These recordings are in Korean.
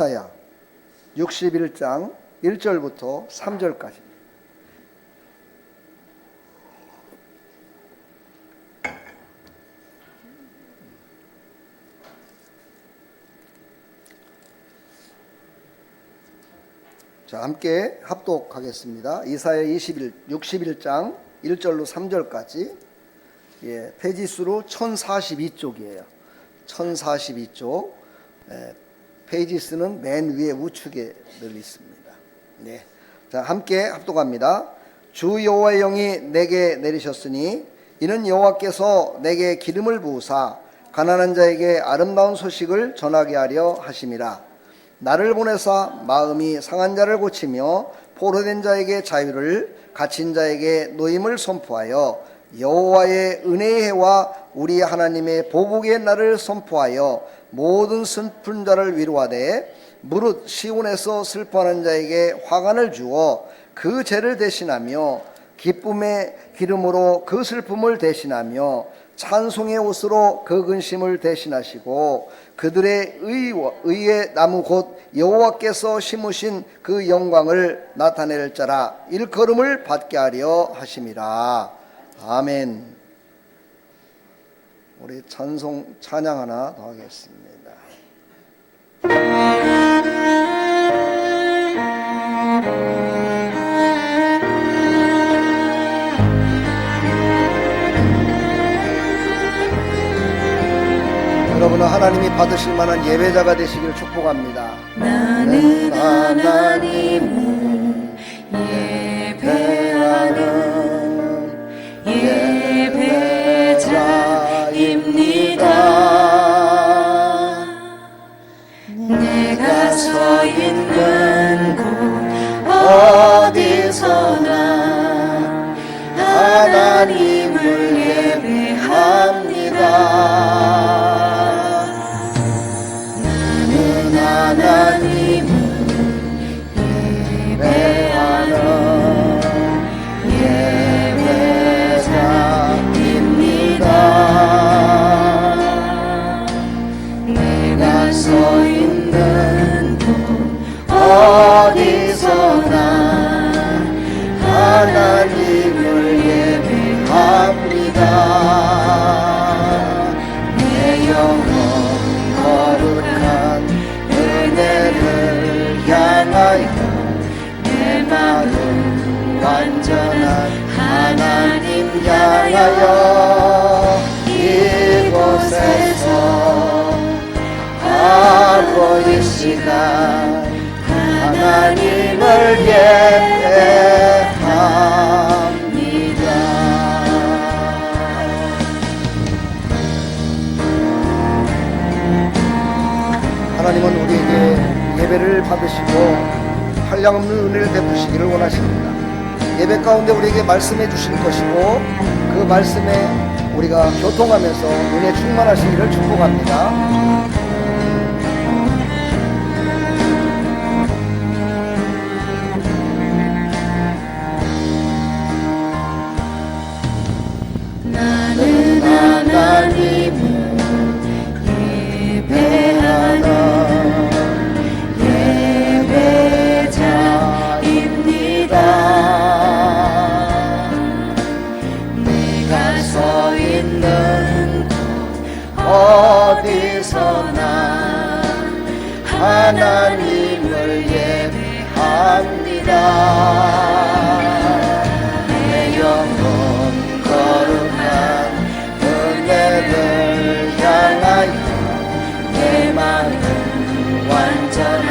이사야 61장 1절부터 3절까지. 자, 함께 합독하겠습니다. 이사야 61장 1절로 3절까지. 예, 페이지 수로 1042쪽이에요. 1042쪽. 페이지 수는 맨 위에 우측에 늘 있습니다. 네. 자, 함께 합독합니다. 주 여호와의 영이 내게 내리셨으니 이는 여호와께서 내게 기름을 부으사 가난한 자에게 아름다운 소식을 전하게 하려 하심이라. 나를 보내사 마음이 상한 자를 고치며 포로된 자에게 자유를, 갇힌 자에게 노임을 선포하여 여호와의 은혜의 해와 우리 하나님의 보복의 날을 선포하여 모든 슬픈 자를 위로하되 무릇 시온에서 슬퍼하는 자에게 화관을 주어 그 죄를 대신하며 기쁨의 기름으로 그 슬픔을 대신하며 찬송의 옷으로 그 근심을 대신하시고 그들의 의의 나무 곧 여호와께서 심으신 그 영광을 나타낼 자라 일컬음을 받게 하려 하심이라. 아멘. 우리 찬양 하나 더 하겠습니다. 여러분은 하나님이 받으실 만한 예배자가 되시길 축복합니다. 나는 하나님을 예배하는 예배자입니다. 내가 서 있는 곳 어디서나 하나님을 예배합니다. 하나님을 예배하는 예배자입니다. 내가 서 있는 곳 어디서나 하나님을 예배합니다. 내 영혼 거룩한 은혜를 향하여 내 마음 완전한 하나님 향하여 이곳에서 바로 이 시간 하나님을 예배합니다. 하나님은 우리에게 예배를 받으시고 한량없는 은혜를 베푸시기를 원하십니다. 예배 가운데 우리에게 말씀해 주실 것이고 그 말씀에 우리가 교통하면서 은혜 충만하시기를 축복합니다. 나는 하나님을 예배하는 예배자입니다. 내가 서 있는 곳 어디서나 하나님을 예배합니다. 내 영혼 거룩한 은혜를 향하여 내 마음 완전한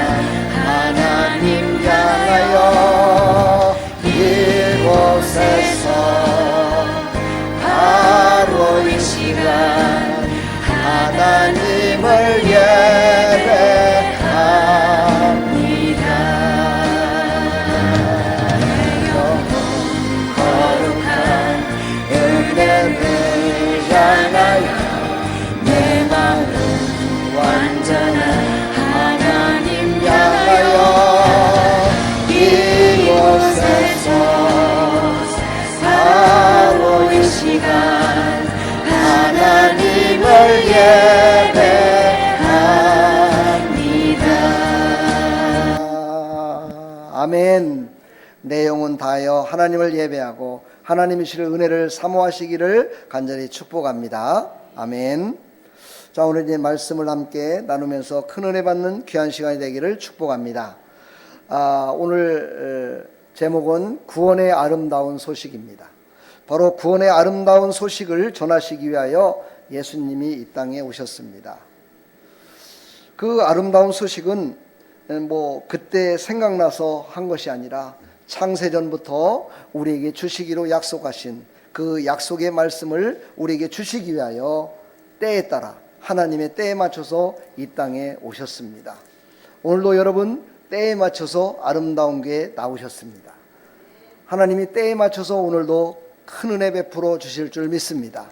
하나님 향하여 이곳에서 바로 이 시간 하나님을 예배합니다. 내 영혼 거룩한 은혜를 향하여 내 마음 완전한 하나님 향하여 아멘. 내 영혼 다하여 하나님을 예배하고 하나님이 주실 은혜를 사모하시기를 간절히 축복합니다. 아멘. 자, 오늘 이제 말씀을 함께 나누면서 큰 은혜 받는 귀한 시간이 되기를 축복합니다. 오늘 제목은 구원의 아름다운 소식입니다. 바로 구원의 아름다운 소식을 전하시기 위하여 예수님이 이 땅에 오셨습니다. 그 아름다운 소식은 그때 생각나서 한 것이 아니라 창세전부터 우리에게 주시기로 약속하신 그 약속의 말씀을 우리에게 주시기 위하여 때에 따라 하나님의 때에 맞춰서 이 땅에 오셨습니다. 오늘도 여러분 때에 맞춰서 아름다운 게 나오셨습니다. 하나님이 때에 맞춰서 오늘도 큰 은혜 베풀어 주실 줄 믿습니다.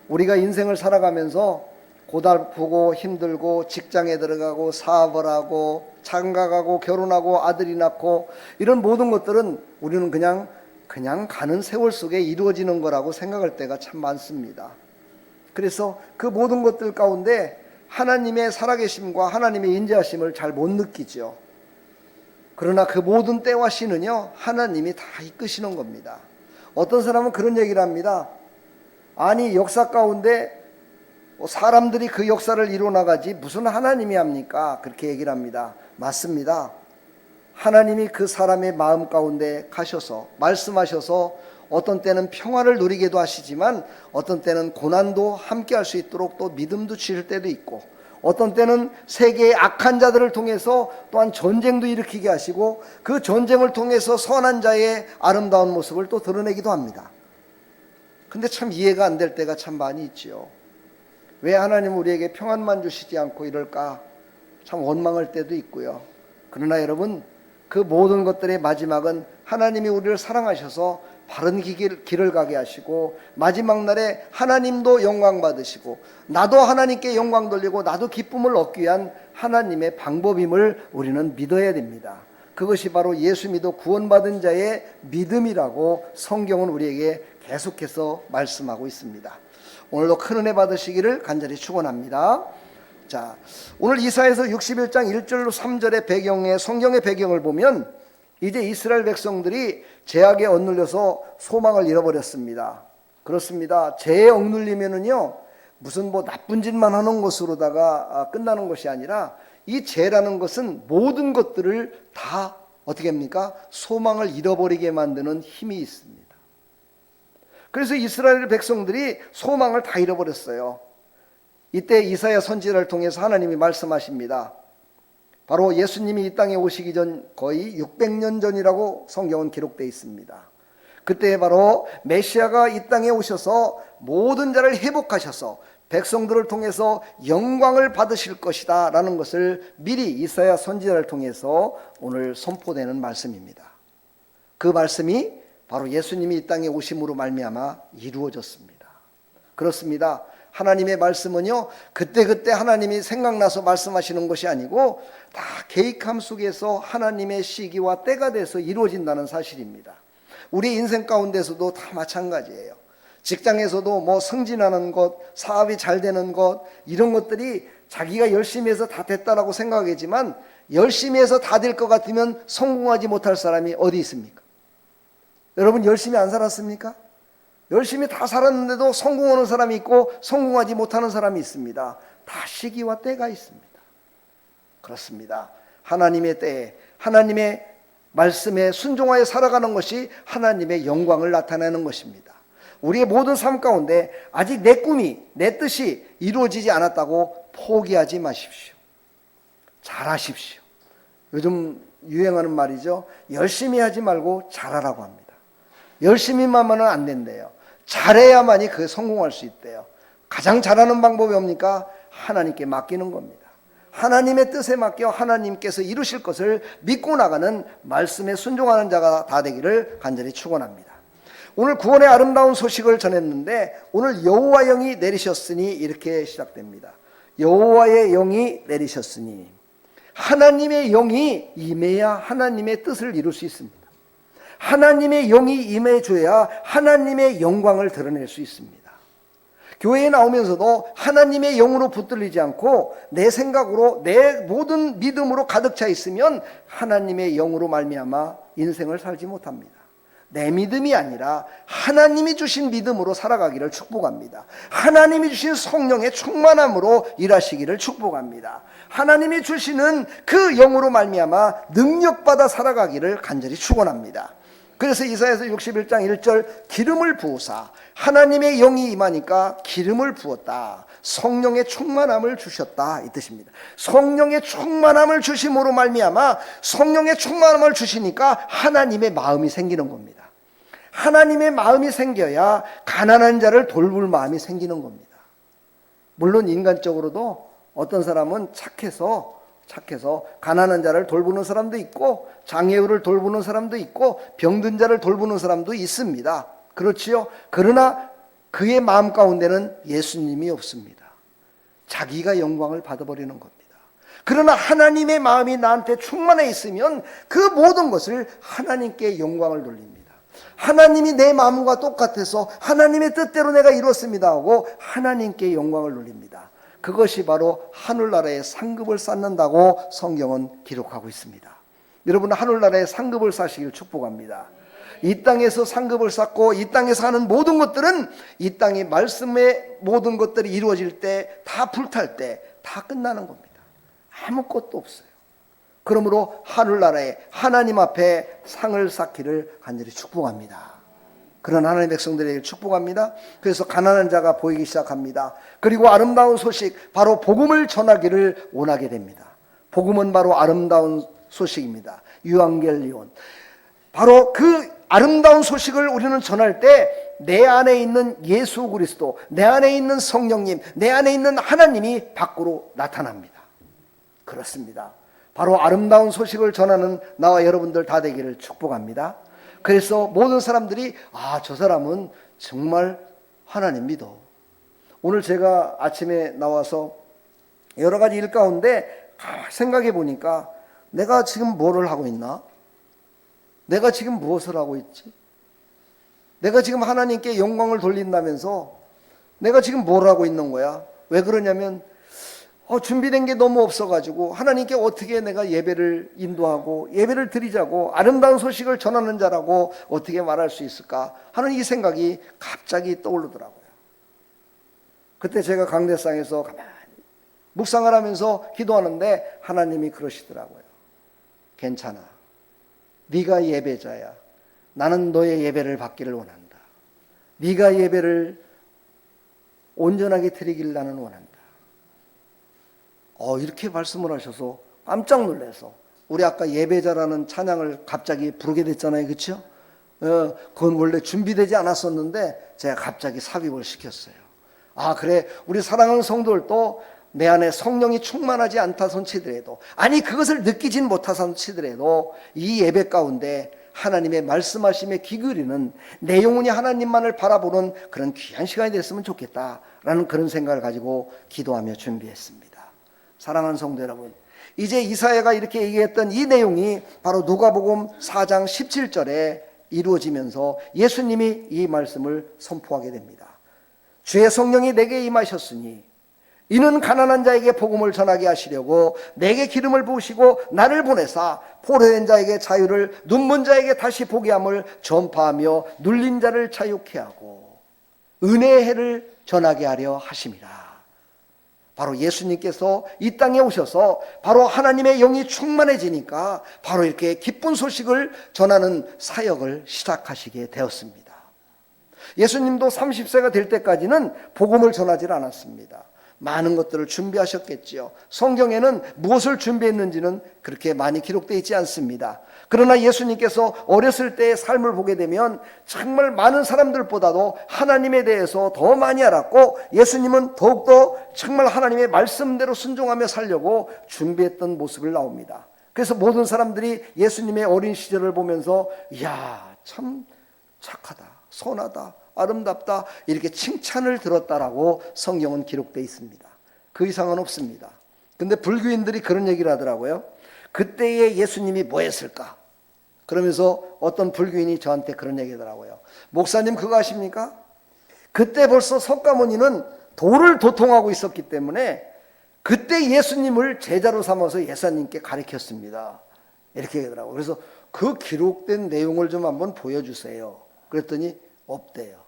우리가 인생을 살아가면서 고달프고 힘들고 직장에 들어가고 사업을 하고 장가가고 결혼하고 아들이 낳고 이런 모든 것들은 우리는 그냥 가는 세월 속에 이루어지는 거라고 생각할 때가 참 많습니다. 그래서 그 모든 것들 가운데 하나님의 살아계심과 하나님의 인자하심을 잘 못 느끼죠. 그러나 그 모든 때와 시는요 하나님이 다 이끄시는 겁니다. 어떤 사람은 그런 얘기를 합니다. 아니 역사 가운데 사람들이 그 역사를 이뤄나가지 무슨 하나님이 합니까? 그렇게 얘기를 합니다. 맞습니다. 하나님이 그 사람의 마음 가운데 가셔서 말씀하셔서 어떤 때는 평화를 누리게도 하시지만 어떤 때는 고난도 함께 할 수 있도록 또 믿음도 주실 때도 있고 어떤 때는 세계의 악한 자들을 통해서 또한 전쟁도 일으키게 하시고 그 전쟁을 통해서 선한 자의 아름다운 모습을 또 드러내기도 합니다. 근데 참 이해가 안 될 때가 참 많이 있지요. 왜 하나님은 우리에게 평안만 주시지 않고 이럴까 참 원망할 때도 있고요. 그러나 여러분 그 모든 것들의 마지막은 하나님이 우리를 사랑하셔서 바른 길을 가게 하시고 마지막 날에 하나님도 영광 받으시고 나도 하나님께 영광 돌리고 나도 기쁨을 얻기 위한 하나님의 방법임을 우리는 믿어야 됩니다. 그것이 바로 예수 믿어 구원받은 자의 믿음이라고 성경은 우리에게 계속해서 말씀하고 있습니다. 오늘도 큰 은혜 받으시기를 간절히 축원합니다. 자, 오늘 이사야서 61장 1절로 3절의 배경의 성경의 배경을 보면 이제 이스라엘 백성들이 죄악에 억눌려서 소망을 잃어버렸습니다. 그렇습니다. 죄에 억눌리면은요 무슨 나쁜 짓만 하는 것으로다가 끝나는 것이 아니라 이 죄라는 것은 모든 것들을 다 어떻게 합니까? 소망을 잃어버리게 만드는 힘이 있습니다. 그래서 이스라엘 백성들이 소망을 다 잃어버렸어요. 이때 이사야 선지자를 통해서 하나님이 말씀하십니다. 바로 예수님이 이 땅에 오시기 전 거의 600년 전이라고 성경은 기록되어 있습니다. 그때 바로 메시아가 이 땅에 오셔서 모든 자를 회복하셔서 백성들을 통해서 영광을 받으실 것이다 라는 것을 미리 이사야 선지자를 통해서 오늘 선포되는 말씀입니다. 그 말씀이 바로 예수님이 이 땅에 오심으로 말미암아 이루어졌습니다. 그렇습니다. 하나님의 말씀은요 그때 하나님이 생각나서 말씀하시는 것이 아니고 다 계획함 속에서 하나님의 시기와 때가 돼서 이루어진다는 사실입니다. 우리 인생 가운데서도 다 마찬가지예요. 직장에서도 승진하는 것, 사업이 잘 되는 것 이런 것들이 자기가 열심히 해서 다 됐다라고 생각하겠지만 열심히 해서 다 될 것 같으면 성공하지 못할 사람이 어디 있습니까? 여러분 열심히 안 살았습니까? 열심히 다 살았는데도 성공하는 사람이 있고 성공하지 못하는 사람이 있습니다. 다 시기와 때가 있습니다. 그렇습니다. 하나님의 때에 하나님의 말씀에 순종하여 살아가는 것이 하나님의 영광을 나타내는 것입니다. 우리의 모든 삶 가운데 아직 내 꿈이 내 뜻이 이루어지지 않았다고 포기하지 마십시오. 잘하십시오. 요즘 유행하는 말이죠. 열심히 하지 말고 잘하라고 합니다. 열심히만 하면 안 된대요. 잘해야만이 그 성공할 수 있대요. 가장 잘하는 방법이 뭡니까? 하나님께 맡기는 겁니다. 하나님의 뜻에 맡겨 하나님께서 이루실 것을 믿고 나가는 말씀에 순종하는 자가 다 되기를 간절히 축원합니다. 오늘 구원의 아름다운 소식을 전했는데 오늘 여호와 영이 내리셨으니 이렇게 시작됩니다. 여호와의 영이 내리셨으니 하나님의 영이 임해야 하나님의 뜻을 이룰 수 있습니다. 하나님의 영이 임해줘야 하나님의 영광을 드러낼 수 있습니다. 교회에 나오면서도 하나님의 영으로 붙들리지 않고 내 생각으로 내 모든 믿음으로 가득 차 있으면 하나님의 영으로 말미암아 인생을 살지 못합니다. 내 믿음이 아니라 하나님이 주신 믿음으로 살아가기를 축복합니다. 하나님이 주신 성령의 충만함으로 일하시기를 축복합니다. 하나님이 주시는 그 영으로 말미암아 능력받아 살아가기를 간절히 축원합니다. 그래서 이사야서 61장 1절 기름을 부으사 하나님의 영이 임하니까 기름을 부었다. 성령의 충만함을 주셨다 이 뜻입니다. 성령의 충만함을 주심으로 말미암아 성령의 충만함을 주시니까 하나님의 마음이 생기는 겁니다. 하나님의 마음이 생겨야 가난한 자를 돌볼 마음이 생기는 겁니다. 물론 인간적으로도 어떤 사람은 착해서 가난한 자를 돌보는 사람도 있고 장애우를 돌보는 사람도 있고 병든 자를 돌보는 사람도 있습니다. 그렇지요? 그러나 그의 마음 가운데는 예수님이 없습니다. 자기가 영광을 받아버리는 겁니다. 그러나 하나님의 마음이 나한테 충만해 있으면 그 모든 것을 하나님께 영광을 돌립니다. 하나님이 내 마음과 똑같아서 하나님의 뜻대로 내가 이뤘습니다 하고 하나님께 영광을 돌립니다. 그것이 바로 하늘나라의 상급을 쌓는다고 성경은 기록하고 있습니다. 여러분 하늘나라의 상급을 쌓으시길 축복합니다. 이 땅에서 상급을 쌓고 이 땅에서 하는 모든 것들은 이 땅의 말씀의 모든 것들이 이루어질 때 다 불탈 때 다 끝나는 겁니다. 아무것도 없어요. 그러므로 하늘나라에 하나님 앞에 상을 쌓기를 간절히 축복합니다. 그런 하나님의 백성들에게 축복합니다. 그래서 가난한 자가 보이기 시작합니다. 그리고 아름다운 소식, 바로 복음을 전하기를 원하게 됩니다. 복음은 바로 아름다운 소식입니다. 유앙겔리온. 바로 그 아름다운 소식을 우리는 전할 때 내 안에 있는 예수 그리스도, 내 안에 있는 성령님, 내 안에 있는 하나님이 밖으로 나타납니다. 그렇습니다. 바로 아름다운 소식을 전하는 나와 여러분들 다 되기를 축복합니다. 그래서 모든 사람들이 저 사람은 정말 하나님 믿어. 오늘 제가 아침에 나와서 여러 가지 일 가운데 생각해 보니까 내가 지금 뭐를 하고 있나? 내가 지금 무엇을 하고 있지? 내가 지금 하나님께 영광을 돌린다면서 내가 지금 뭘 하고 있는 거야? 왜 그러냐면 준비된 게 너무 없어가지고 하나님께 어떻게 내가 예배를 인도하고 예배를 드리자고 아름다운 소식을 전하는 자라고 어떻게 말할 수 있을까 하는 이 생각이 갑자기 떠오르더라고요. 그때 제가 강대상에서 가만히 묵상을 하면서 기도하는데 하나님이 그러시더라고요. 괜찮아. 네가 예배자야. 나는 너의 예배를 받기를 원한다. 네가 예배를 온전하게 드리기를 나는 원한다. 이렇게 말씀을 하셔서 깜짝 놀라서 우리 아까 예배자라는 찬양을 갑자기 부르게 됐잖아요. 그렇죠? 그건 원래 준비되지 않았었는데 제가 갑자기 삽입을 시켰어요. 그래 우리 사랑하는 성도들도 내 안에 성령이 충만하지 않다 손치더라도 아니 그것을 느끼진 못하다 손치더라도 이 예배 가운데 하나님의 말씀하심에 귀 기울이는 내 영혼이 하나님만을 바라보는 그런 귀한 시간이 됐으면 좋겠다라는 그런 생각을 가지고 기도하며 준비했습니다. 사랑하는 성도 여러분, 이제 이사야가 이렇게 얘기했던 이 내용이 바로 누가복음 4장 17절에 이루어지면서 예수님이 이 말씀을 선포하게 됩니다. 주의 성령이 내게 임하셨으니 이는 가난한 자에게 복음을 전하게 하시려고 내게 기름을 부으시고 나를 보내사 포로된 자에게 자유를, 눈먼 자에게 다시 보게 함을 전파하며 눌린 자를 자유케 하고 은혜의 해를 전하게 하려 하심이라. 바로 예수님께서 이 땅에 오셔서 바로 하나님의 영이 충만해지니까 바로 이렇게 기쁜 소식을 전하는 사역을 시작하시게 되었습니다. 예수님도 30세가 될 때까지는 복음을 전하지 않았습니다. 많은 것들을 준비하셨겠지요. 성경에는 무엇을 준비했는지는 그렇게 많이 기록되어 있지 않습니다. 그러나 예수님께서 어렸을 때의 삶을 보게 되면 정말 많은 사람들보다도 하나님에 대해서 더 많이 알았고 예수님은 더욱더 정말 하나님의 말씀대로 순종하며 살려고 준비했던 모습을 나옵니다. 그래서 모든 사람들이 예수님의 어린 시절을 보면서 이야 참 착하다, 선하다, 아름답다 이렇게 칭찬을 들었다라고 성경은 기록되어 있습니다. 그 이상은 없습니다. 근데 불교인들이 그런 얘기를 하더라고요. 그때의 예수님이 뭐 했을까? 그러면서 어떤 불교인이 저한테 그런 얘기 하더라고요. 목사님 그거 아십니까? 그때 벌써 석가모니는 도를 도통하고 있었기 때문에 그때 예수님을 제자로 삼아서 예수님께 가르쳤습니다. 이렇게 하더라고요. 그래서 그 기록된 내용을 좀 한번 보여주세요. 그랬더니 없대요.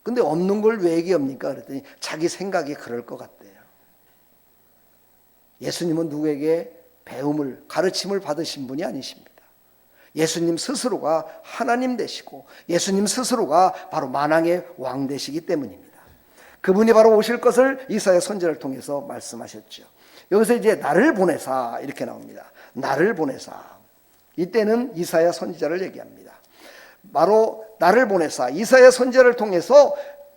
근데 없는 걸 왜 얘기합니까? 그랬더니 자기 생각이 그럴 것 같대요. 예수님은 누구에게 배움을, 가르침을 받으신 분이 아니십니다. 예수님 스스로가 하나님 되시고 예수님 스스로가 바로 만왕의 왕 되시기 때문입니다. 그분이 바로 오실 것을 이사야 선지자를 통해서 말씀하셨죠. 여기서 이제 나를 보내사 이렇게 나옵니다. 나를 보내사. 이때는 이사야 선지자를 얘기합니다. 바로 나를 보내사 이사야 선지자를 통해서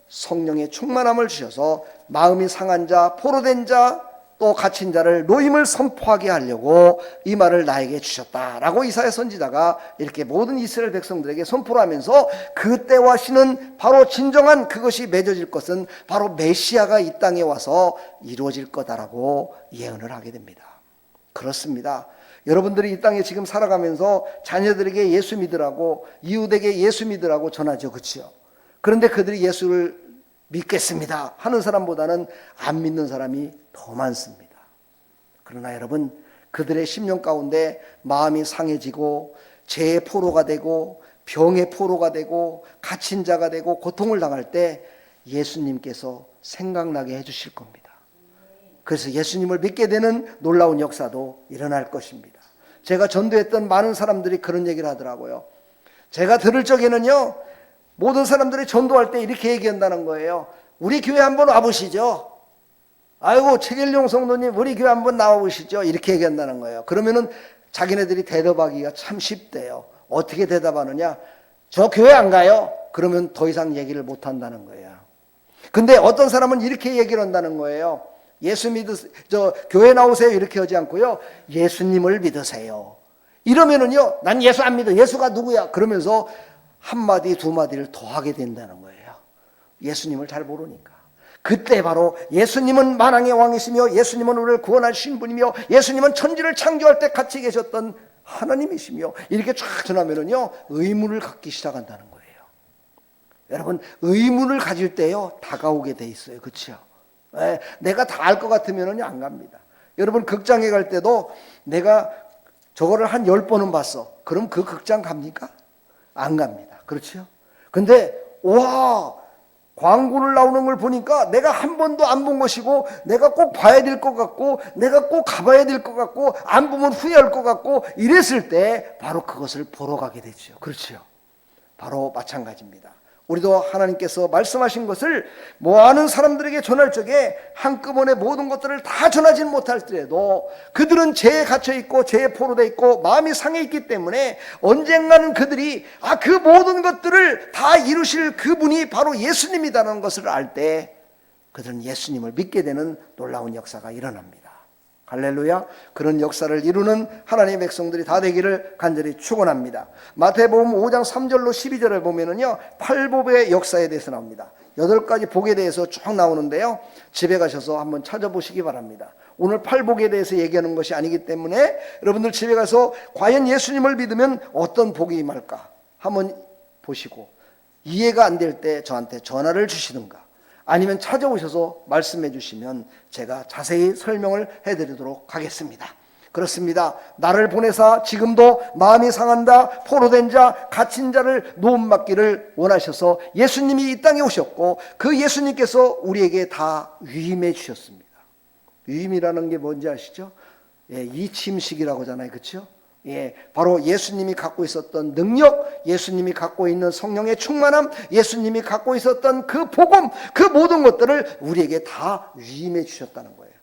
성령의 충만함을 주셔서 마음이 상한 자, 포로된 자, 또 갇힌 자를 노임을 선포하게 하려고 이 말을 나에게 주셨다라고 이사야 선지자가 이렇게 모든 이스라엘 백성들에게 선포를 하면서 그 때와 시는 바로 진정한 그것이 맺어질 것은 바로 메시아가 이 땅에 와서 이루어질 거다라고 예언을 하게 됩니다. 그렇습니다. 여러분들이 이 땅에 지금 살아가면서 자녀들에게 예수 믿으라고, 이웃에게 예수 믿으라고 전하죠. 그렇죠? 그런데 그들이 예수를 믿겠습니다 하는 사람보다는 안 믿는 사람이 더 많습니다. 그러나 여러분, 그들의 심령 가운데 마음이 상해지고 죄의 포로가 되고 병의 포로가 되고 갇힌 자가 되고 고통을 당할 때 예수님께서 생각나게 해주실 겁니다. 그래서 예수님을 믿게 되는 놀라운 역사도 일어날 것입니다. 제가 전도했던 많은 사람들이 그런 얘기를 하더라고요. 제가 들을 적에는요, 모든 사람들이 전도할 때 이렇게 얘기한다는 거예요. 우리 교회 한번 와보시죠. 아이고 최길용 성도님 우리 교회 한번 나와보시죠. 이렇게 얘기한다는 거예요. 그러면은 자기네들이 대답하기가 참 쉽대요. 어떻게 대답하느냐? 저 교회 안 가요. 그러면 더 이상 얘기를 못 한다는 거예요. 근데 어떤 사람은 이렇게 얘기를 한다는 거예요. 예수 믿으세요. 저 교회 나오세요. 이렇게 하지 않고요. 예수님을 믿으세요. 이러면은요, 난 예수 안 믿어. 예수가 누구야? 그러면서 한마디 두 마디를 더 하게 된다는 거예요. 예수님을 잘 모르니까. 그때 바로 예수님은 만왕의 왕이시며 예수님은 우리를 구원하신 분이며 예수님은 천지를 창조할 때 같이 계셨던 하나님이시며 이렇게 쫙 전하면은요, 의문을 갖기 시작한다는 거예요. 여러분, 의문을 가질 때요, 다가오게 돼 있어요. 그렇죠? 내가 다 알 것 같으면은요, 안 갑니다. 여러분, 극장에 갈 때도 내가 저거를 한 10번은 봤어. 그럼 그 극장 갑니까? 안 갑니다. 그렇죠? 근데 와, 광고를 나오는 걸 보니까 내가 한 번도 안 본 것이고 내가 꼭 봐야 될 것 같고 내가 꼭 가봐야 될 것 같고 안 보면 후회할 것 같고 이랬을 때 바로 그것을 보러 가게 되죠. 그렇죠? 바로 마찬가지입니다. 우리도 하나님께서 말씀하신 것을 모아는 사람들에게 전할 적에 한꺼번에 모든 것들을 다 전하지는 못할지라도 그들은 죄에 갇혀있고 죄에 포로되어 있고 마음이 상해 있기 때문에 언젠가는 그들이 그 모든 것들을 다 이루실 그분이 바로 예수님이라는 것을 알 때 그들은 예수님을 믿게 되는 놀라운 역사가 일어납니다. 할렐루야. 그런 역사를 이루는 하나님의 백성들이 다 되기를 간절히 축원합니다. 마태복음 5장 3절로 12절을 보면은요, 팔복의 역사에 대해서 나옵니다. 8가지 복에 대해서 쭉 나오는데요, 집에 가셔서 한번 찾아보시기 바랍니다. 오늘 팔복에 대해서 얘기하는 것이 아니기 때문에 여러분들 집에 가서 과연 예수님을 믿으면 어떤 복이 임할까 한번 보시고, 이해가 안 될 때 저한테 전화를 주시든가 아니면 찾아오셔서 말씀해 주시면 제가 자세히 설명을 해드리도록 하겠습니다. 그렇습니다. 나를 보내사 지금도 마음이 상한다, 포로된 자, 갇힌 자를 노움받기를 원하셔서 예수님이 이 땅에 오셨고 그 예수님께서 우리에게 다 위임해 주셨습니다. 위임이라는 게 뭔지 아시죠? 이침식이라고 하잖아요. 그렇죠? 바로 예수님이 갖고 있었던 능력, 예수님이 갖고 있는 성령의 충만함, 예수님이 갖고 있었던 그 복음, 그 모든 것들을 우리에게 다 위임해 주셨다는 거예요.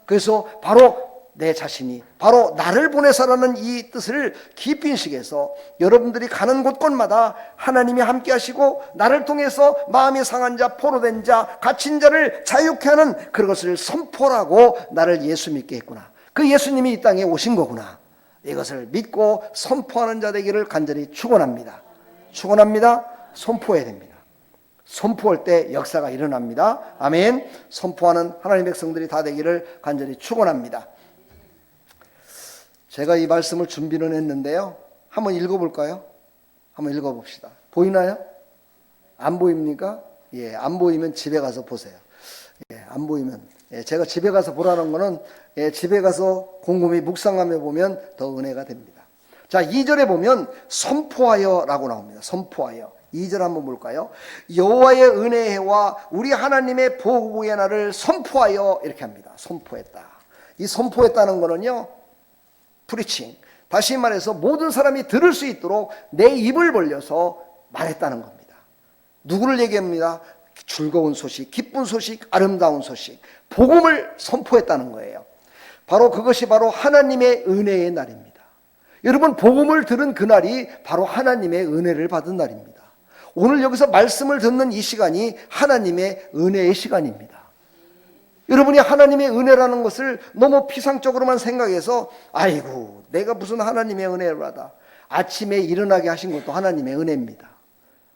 그래서 바로 내 자신이 바로 나를 보내사라는 이 뜻을 깊이 인식해서 여러분들이 가는 곳곳마다 하나님이 함께 하시고 나를 통해서 마음이 상한 자, 포로된 자, 갇힌 자를 자유케 하는 그것을 선포하고 나를 예수 믿게 했구나, 그 예수님이 이 땅에 오신 거구나, 이것을 믿고 선포하는 자 되기를 간절히 축원합니다. 축원합니다. 선포해야 됩니다. 선포할 때 역사가 일어납니다. 아멘. 선포하는 하나님의 백성들이 다 되기를 간절히 축원합니다. 제가 이 말씀을 준비는 했는데요, 한번 읽어볼까요? 한번 읽어봅시다. 보이나요? 안 보입니까? 예, 안 보이면 집에 가서 보세요. 예, 안 보이면. 예, 제가 집에 가서 보라는 거는 예, 집에 가서 곰곰이 묵상하며 보면 더 은혜가 됩니다. 자, 2절에 보면 선포하여라고 나옵니다. 선포하여. 2절 한번 볼까요? 여호와의 은혜와 우리 하나님의 보복의 날을 선포하여 이렇게 합니다. 선포했다. 이 선포했다는 거는요, 프리칭. 다시 말해서 모든 사람이 들을 수 있도록 내 입을 벌려서 말했다는 겁니다. 누구를 얘기합니다? 즐거운 소식, 기쁜 소식, 아름다운 소식, 복음을 선포했다는 거예요. 바로 그것이 바로 하나님의 은혜의 날입니다. 여러분, 복음을 들은 그날이 바로 하나님의 은혜를 받은 날입니다. 오늘 여기서 말씀을 듣는 이 시간이 하나님의 은혜의 시간입니다. 여러분이 하나님의 은혜라는 것을 너무 피상적으로만 생각해서 아이고 내가 무슨 하나님의 은혜를 받아. 아침에 일어나게 하신 것도 하나님의 은혜입니다.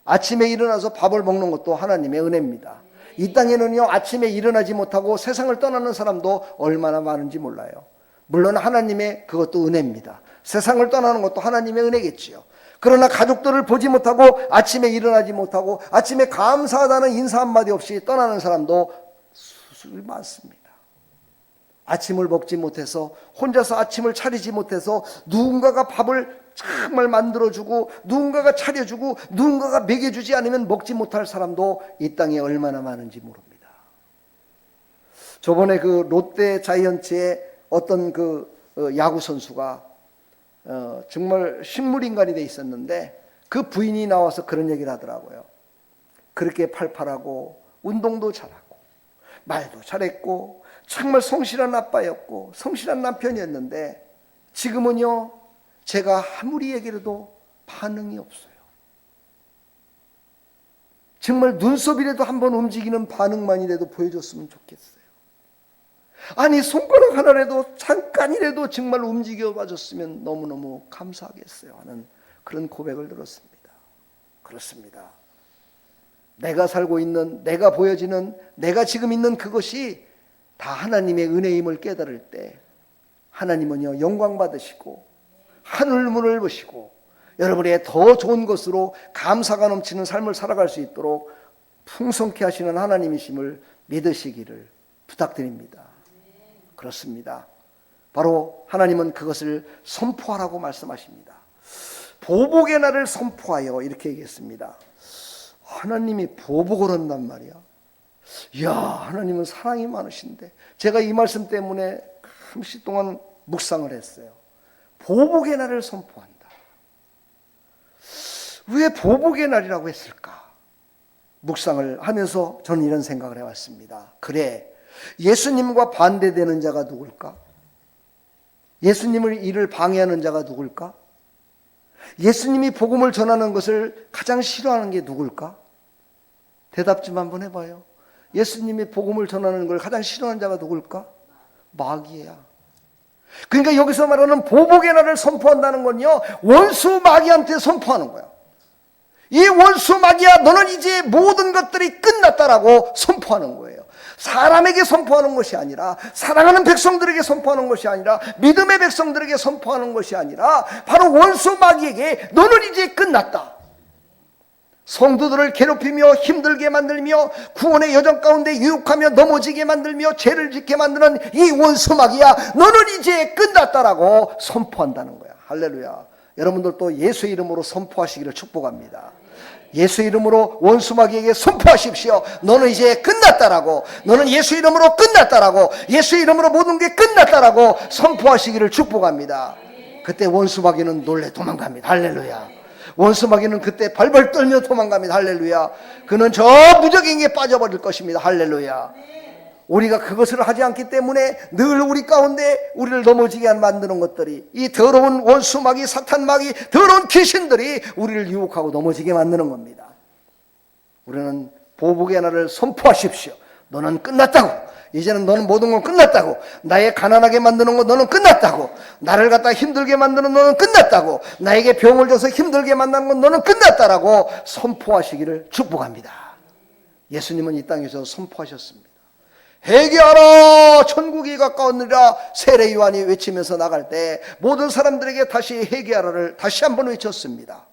아침에 일어나서 밥을 먹는 것도 하나님의 은혜입니다. 이 땅에는요, 아침에 일어나지 못하고 세상을 떠나는 사람도 얼마나 많은지 몰라요. 물론 하나님의 그것도 은혜입니다. 세상을 떠나는 것도 하나님의 은혜겠지요. 그러나 가족들을 보지 못하고 아침에 일어나지 못하고 아침에 감사하다는 인사 한마디 없이 떠나는 사람도 수술이 많습니다. 아침을 먹지 못해서, 혼자서 아침을 차리지 못해서 누군가가 밥을 정말 만들어주고 누군가가 차려주고 누군가가 먹여주지 않으면 먹지 못할 사람도 이 땅에 얼마나 많은지 모릅니다. 저번에 그 롯데 자이언츠의 어떤 그 야구 선수가 정말 식물인간이 돼 있었는데 그 부인이 나와서 그런 얘기를 하더라고요. 그렇게 팔팔하고 운동도 잘하고 말도 잘했고 정말 성실한 아빠였고 성실한 남편이었는데 지금은요, 제가 아무리 얘기해도 반응이 없어요. 정말 눈썹이라도 한번 움직이는 반응만이라도 보여줬으면 좋겠어요. 아니, 손가락 하나라도 잠깐이라도 정말 움직여 봐줬으면 너무너무 감사하겠어요 하는 그런 고백을 들었습니다. 그렇습니다. 내가 살고 있는, 내가 보여지는, 내가 지금 있는 그것이 다 하나님의 은혜임을 깨달을 때 하나님은요, 영광 받으시고 하늘 문을 보시고 여러분의 더 좋은 것으로 감사가 넘치는 삶을 살아갈 수 있도록 풍성케 하시는 하나님이심을 믿으시기를 부탁드립니다. 그렇습니다. 바로 하나님은 그것을 선포하라고 말씀하십니다. 보복의 날을 선포하여 이렇게 얘기했습니다. 하나님이 보복을 한단 말이야. 이야, 하나님은 사랑이 많으신데. 제가 이 말씀 때문에 잠시 동안 묵상을 했어요. 보복의 날을 선포한다. 왜 보복의 날이라고 했을까? 묵상을 하면서 저는 이런 생각을 해왔습니다. 그래, 예수님과 반대되는 자가 누굴까? 예수님을 일을 방해하는 자가 누굴까? 예수님이 복음을 전하는 것을 가장 싫어하는 게 누굴까? 대답 좀 한번 해봐요. 예수님이 복음을 전하는 걸 가장 싫어하는 자가 누굴까? 마귀야. 그러니까 여기서 말하는 보복의 날을 선포한다는 건요, 원수 마귀한테 선포하는 거야. 이 원수 마귀야, 너는 이제 모든 것들이 끝났다라고 선포하는 거예요. 사람에게 선포하는 것이 아니라, 사랑하는 백성들에게 선포하는 것이 아니라, 믿음의 백성들에게 선포하는 것이 아니라 바로 원수 마귀에게 너는 이제 끝났다. 성도들을 괴롭히며 힘들게 만들며 구원의 여정 가운데 유혹하며 넘어지게 만들며 죄를 짓게 만드는 이 원수 마귀야, 너는 이제 끝났다라고 선포한다는 거야. 할렐루야. 여러분들도 예수의 이름으로 선포하시기를 축복합니다. 예수의 이름으로 원수 마귀에게 선포하십시오. 너는 이제 끝났다라고, 너는 예수 이름으로 끝났다라고, 예수 이름으로 모든 게 끝났다라고 선포하시기를 축복합니다. 그때 원수 마귀는 놀래 도망갑니다. 할렐루야. 원수 마귀는 그때 발발 떨며 도망갑니다. 할렐루야. 그는 저 무적행에 빠져버릴 것입니다. 할렐루야. 우리가 그것을 하지 않기 때문에 늘 우리 가운데 우리를 넘어지게 만드는 것들이, 이 더러운 원수 마귀, 사탄 마귀, 더러운 귀신들이 우리를 유혹하고 넘어지게 만드는 겁니다. 우리는 보복의 날을 선포하십시오. 너는 끝났다고. 이제는 너는 모든 건 끝났다고. 나의 가난하게 만드는 건 너는 끝났다고. 나를 갖다 힘들게 만드는 너는 끝났다고. 나에게 병을 줘서 힘들게 만드는 건 너는 끝났다라고 선포하시기를 축복합니다. 예수님은 이 땅에서 선포하셨습니다. 회개하라, 천국이 가까웠느니라 세례 요한이 외치면서 나갈 때 모든 사람들에게 다시 회개하라를 다시 한번 외쳤습니다.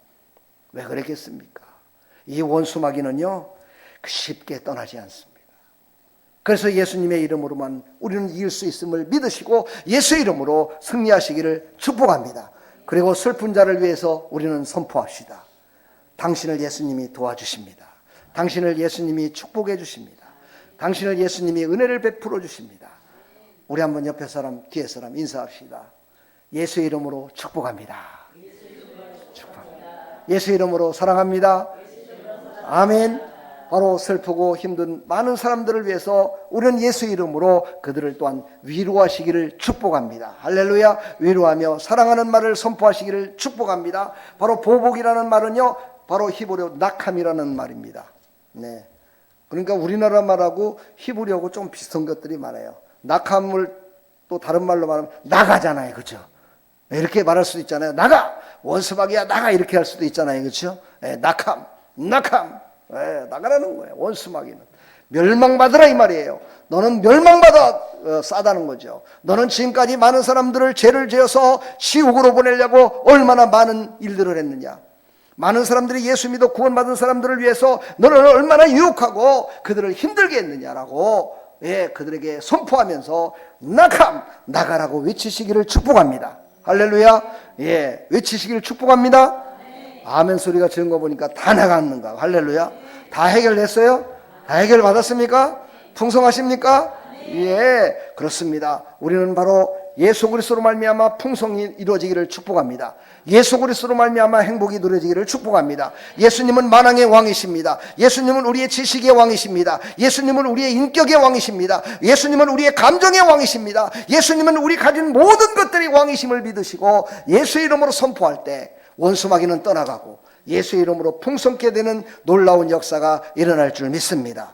왜 그랬겠습니까? 이 원수 마귀는요, 쉽게 떠나지 않습니다. 그래서 예수님의 이름으로만 우리는 이길 수 있음을 믿으시고 예수 이름으로 승리하시기를 축복합니다. 그리고 슬픈 자를 위해서 우리는 선포합시다. 당신을 예수님이 도와주십니다. 당신을 예수님이 축복해 주십니다. 당신을 예수님이 은혜를 베풀어 주십니다. 우리 한번 옆에 사람, 뒤에 사람 인사합시다. 예수 이름으로 축복합니다. 축복합니다. 예수 이름으로 사랑합니다. 아멘. 바로 슬프고 힘든 많은 사람들을 위해서 우리는 예수 이름으로 그들을 또한 위로하시기를 축복합니다. 할렐루야. 위로하며 사랑하는 말을 선포하시기를 축복합니다. 바로 보복이라는 말은요, 바로 히브리어 낙함이라는 말입니다. 네. 그러니까 우리나라 말하고 히브리어하고 좀 비슷한 것들이 많아요. 낙함을 또 다른 말로 말하면 나가잖아요. 그렇죠? 이렇게 말할 수도 있잖아요. 나가! 원수마귀야 나가! 이렇게 할 수도 있잖아요. 그렇죠? 네, 낙함. 나가라는 거예요. 원수마귀는 멸망받으라 이 말이에요. 너는 멸망받아 싸다는 거죠. 너는 지금까지 많은 사람들을 죄를 지어서 지옥으로 보내려고 얼마나 많은 일들을 했느냐. 많은 사람들이 예수 믿어 구원받은 사람들을 위해서 너는 얼마나 유혹하고 그들을 힘들게 했느냐라고 그들에게 선포하면서 나가라고 외치시기를 축복합니다. 할렐루야. 외치시기를 축복합니다. 아멘 소리가 지른 거 보니까 다 나갔는가. 할렐루야. 다 해결됐어요? 다 해결받았습니까? 풍성하십니까? 그렇습니다. 우리는 바로 예수 그리스도로 말미암아 풍성이 이루어지기를 축복합니다. 예수 그리스도로 말미암아 행복이 누려지기를 축복합니다. 예수님은 만왕의 왕이십니다. 예수님은 우리의 지식의 왕이십니다. 예수님은 우리의 인격의 왕이십니다. 예수님은 우리의 감정의 왕이십니다. 예수님은 우리 가진 모든 것들이 왕이심을 믿으시고 예수 이름으로 선포할 때 원수마귀는 떠나가고 예수 이름으로 풍성케 되는 놀라운 역사가 일어날 줄 믿습니다.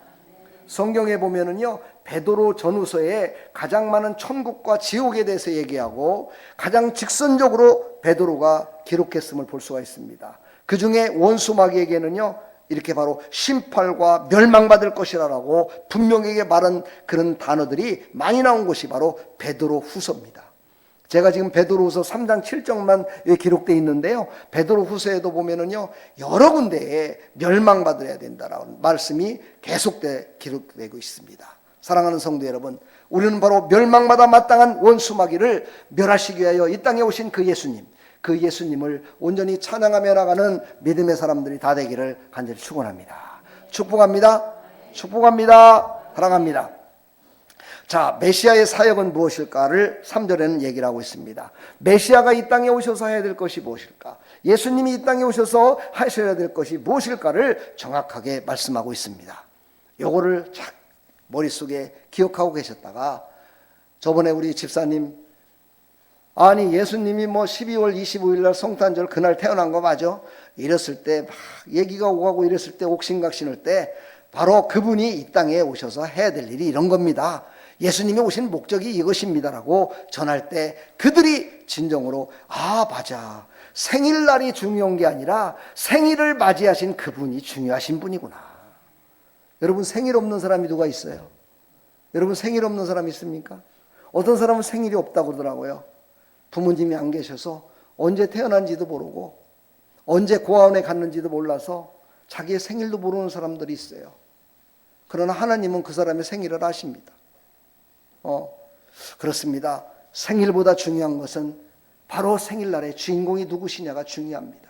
성경에 보면은요, 베드로 전후서에 가장 많은 천국과 지옥에 대해서 얘기하고 가장 직선적으로 베드로가 기록했음을 볼 수가 있습니다. 그 중에 원수마귀에게는요, 이렇게 바로 심판과 멸망받을 것이라고 분명하게 말한 그런 단어들이 많이 나온 것이 바로 베드로 후서입니다. 제가 지금 베드로후서 3장 7절만 기록되어 있는데요, 베드로후서에도 보면은요 여러 군데에 멸망받아야 된다라는 말씀이 계속돼 기록되고 있습니다. 사랑하는 성도 여러분, 우리는 바로 멸망받아 마땅한 원수마귀를 멸하시기 위하여 이 땅에 오신 그 예수님을 온전히 찬양하며 나가는 믿음의 사람들이 다 되기를 간절히 축원합니다. 축복합니다. 사랑합니다. 자, 메시아의 사역은 무엇일까를 3절에는 얘기를 하고 있습니다. 메시아가 이 땅에 오셔서 해야 될 것이 무엇일까? 예수님이 이 땅에 오셔서 하셔야 될 것이 무엇일까를 정확하게 말씀하고 있습니다. 요거를 착 머릿속에 기억하고 계셨다가 저번에 우리 집사님, 아니 예수님이 12월 25일 날 성탄절 그날 태어난 거 맞아? 이랬을 때 막 얘기가 오가고 이랬을 때 옥신각신할 때 바로 그분이 이 땅에 오셔서 해야 될 일이 이런 겁니다. 예수님이 오신 목적이 이것입니다라고 전할 때 그들이 진정으로 맞아, 생일날이 중요한 게 아니라 생일을 맞이하신 그분이 중요하신 분이구나. 여러분 생일 없는 사람이 누가 있어요? 여러분 생일 없는 사람이 있습니까? 어떤 사람은 생일이 없다고 그러더라고요. 부모님이 안 계셔서 언제 태어난지도 모르고 언제 고아원에 갔는지도 몰라서 자기의 생일도 모르는 사람들이 있어요. 그러나 하나님은 그 사람의 생일을 아십니다. 그렇습니다. 생일보다 중요한 것은 바로 생일날의 주인공이 누구시냐가 중요합니다.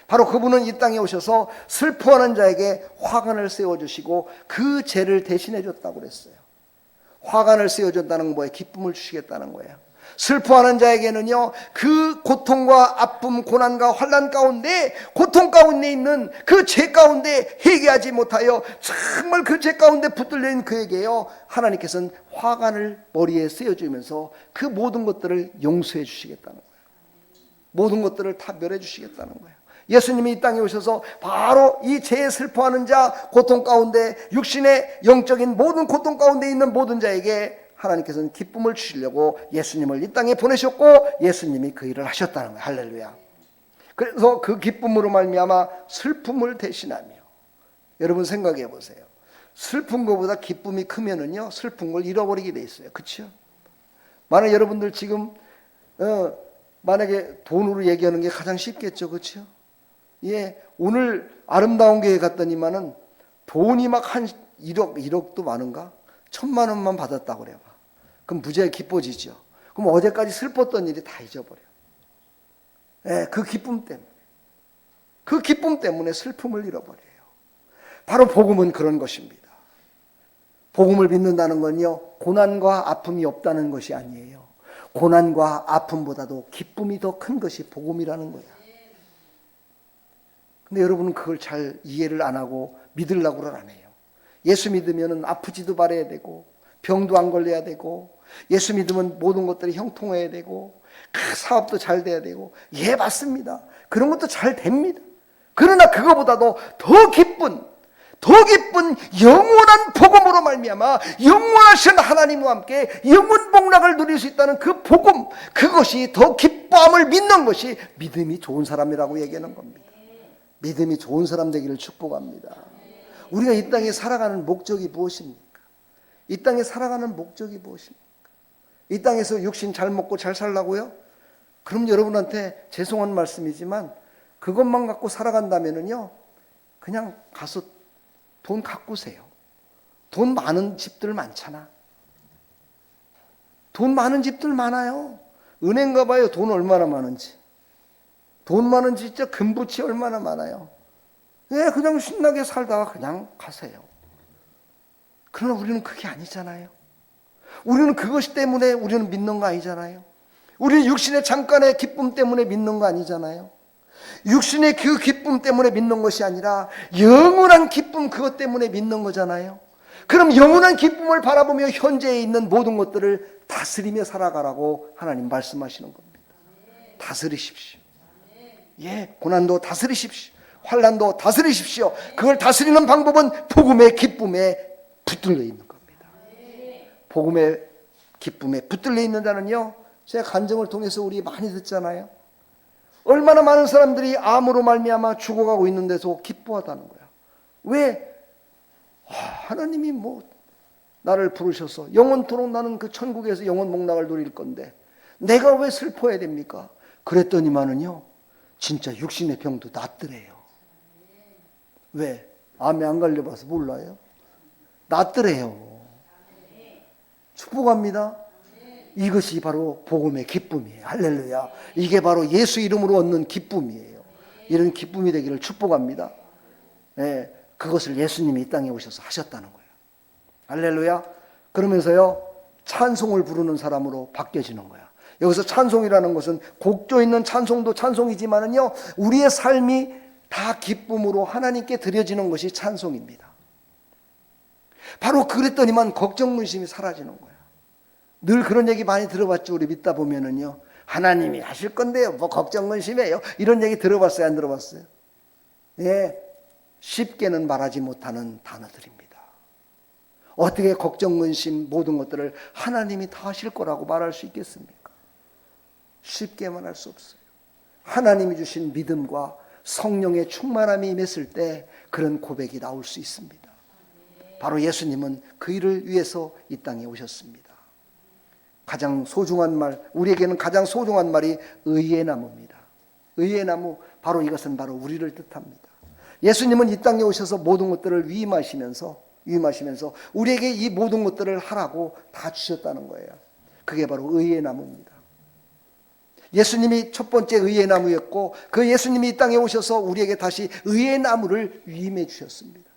바로 그분은 이 땅에 오셔서 슬퍼하는 자에게 화관을 세워주시고 그 죄를 대신해 줬다고 그랬어요. 화관을 세워준다는 건 뭐예요? 기쁨을 주시겠다는 거예요. 슬퍼하는 자에게는요, 그 고통과 아픔, 고난과 환난 가운데, 고통 가운데 있는 그 죄 가운데 회개하지 못하여 정말 그 죄 가운데 붙들려 있는 그에게요, 하나님께서는 화관을 머리에 씌워주면서 그 모든 것들을 용서해 주시겠다는 거예요. 모든 것들을 다 멸해 주시겠다는 거예요. 예수님이 이 땅에 오셔서 바로 이 죄에 슬퍼하는 자, 고통 가운데, 육신의 영적인 모든 고통 가운데 있는 모든 자에게 하나님께서는 기쁨을 주시려고 예수님을 이 땅에 보내셨고 예수님이 그 일을 하셨다는 거예요. 할렐루야. 그래서 그 기쁨으로 말미암아 슬픔을 대신하며, 여러분 생각해 보세요. 슬픈 것보다 기쁨이 크면은요 슬픈 걸 잃어버리게 돼 있어요. 그렇죠? 만약 여러분들 지금 만약에 돈으로 얘기하는 게 가장 쉽겠죠. 그렇죠? 오늘 아름다운 교회 갔더니만은 돈이 막 한 1억도 많은가? 1,000만 원만 받았다고 그래봐. 그럼 무지하게 기뻐지죠. 그럼 어제까지 슬펐던 일이 다 잊어버려. 예, 그 기쁨 때문에. 그 기쁨 때문에 슬픔을 잃어버려요. 바로 복음은 그런 것입니다. 복음을 믿는다는 건요, 고난과 아픔이 없다는 것이 아니에요. 고난과 아픔보다도 기쁨이 더 큰 것이 복음이라는 거야. 근데 여러분은 그걸 잘 이해를 안 하고 믿으려고는 안 해요. 예수 믿으면 아프지도 말아야 되고 병도 안 걸려야 되고, 예수 믿으면 모든 것들이 형통해야 되고, 사업도 잘 돼야 되고. 예, 맞습니다. 그런 것도 잘 됩니다. 그러나 그거보다도 더 기쁜 영원한 복음으로 말미암아 영원하신 하나님과 함께 영원 복락을 누릴 수 있다는 그 복음, 그것이 더 기뻐함을 믿는 것이 믿음이 좋은 사람이라고 얘기하는 겁니다. 믿음이 좋은 사람 되기를 축복합니다. 우리가 이 땅에 살아가는 목적이 무엇입니까? 이 땅에 살아가는 목적이 무엇입니까? 이 땅에서 육신 잘 먹고 잘 살라고요? 그럼 여러분한테 죄송한 말씀이지만 그것만 갖고 살아간다면요, 그냥 가서 돈 가꾸세요. 돈 많은 집들 많잖아. 돈 많은 집들 많아요. 은행 가봐요. 돈 얼마나 많은지. 돈 많은 집 진짜 금붙이 얼마나 많아요. 예, 그냥 신나게 살다가 그냥 가세요. 그러나 우리는 그게 아니잖아요. 우리는 그것 때문에 우리는 믿는 거 아니잖아요. 우리는 육신의 잠깐의 기쁨 때문에 믿는 거 아니잖아요. 육신의 그 기쁨 때문에 믿는 것이 아니라 영원한 기쁨, 그것 때문에 믿는 거잖아요. 그럼 영원한 기쁨을 바라보며 현재에 있는 모든 것들을 다스리며 살아가라고 하나님 말씀하시는 겁니다. 다스리십시오. 예, 고난도 다스리십시오. 환난도 다스리십시오. 그걸 다스리는 방법은 복음의 기쁨에 붙들려 있는 겁니다. 복음의 기쁨에 붙들려 있는 자는요, 제가 간증을 통해서 우리 많이 듣잖아요. 얼마나 많은 사람들이 암으로 말미암아 죽어가고 있는데도 기뻐하다는 거야. 왜? 하나님이 나를 부르셔서 영원토록 나는 그 천국에서 영원 복락을 누릴 건데 내가 왜 슬퍼해야 됩니까? 그랬더니만은요, 진짜 육신의 병도 낫더래요. 왜? 암에 안 걸려봐서 몰라요? 낫더래요. 축복합니다. 이것이 바로 복음의 기쁨이에요. 할렐루야. 이게 바로 예수 이름으로 얻는 기쁨이에요. 이런 기쁨이 되기를 축복합니다. 네, 그것을 예수님이 이 땅에 오셔서 하셨다는 거예요. 할렐루야. 그러면서요, 찬송을 부르는 사람으로 바뀌어지는 거야. 여기서 찬송이라는 것은 곡조 있는 찬송도 찬송이지만은요, 우리의 삶이 다 기쁨으로 하나님께 드려지는 것이 찬송입니다. 바로 그랬더니만 걱정 근심이 사라지는 거야. 늘 그런 얘기 많이 들어봤죠. 우리 믿다 보면은요, 하나님이 하실 건데요, 뭐 걱정 근심해요, 이런 얘기 들어봤어요, 안 들어봤어요? 예, 쉽게는 말하지 못하는 단어들입니다. 어떻게 걱정 근심 모든 것들을 하나님이 다 하실 거라고 말할 수 있겠습니까? 쉽게 말할 수 없어요. 하나님이 주신 믿음과 성령의 충만함이 임했을 때 그런 고백이 나올 수 있습니다. 바로 예수님은 그 일을 위해서 이 땅에 오셨습니다. 가장 소중한 말, 우리에게는 가장 소중한 말이 의의 나무입니다. 의의 나무, 바로 이것은 바로 우리를 뜻합니다. 예수님은 이 땅에 오셔서 모든 것들을 위임하시면서 우리에게 이 모든 것들을 하라고 다 주셨다는 거예요. 그게 바로 의의 나무입니다. 예수님이 첫 번째 의의 나무였고, 그 예수님이 이 땅에 오셔서 우리에게 다시 의의 나무를 위임해 주셨습니다.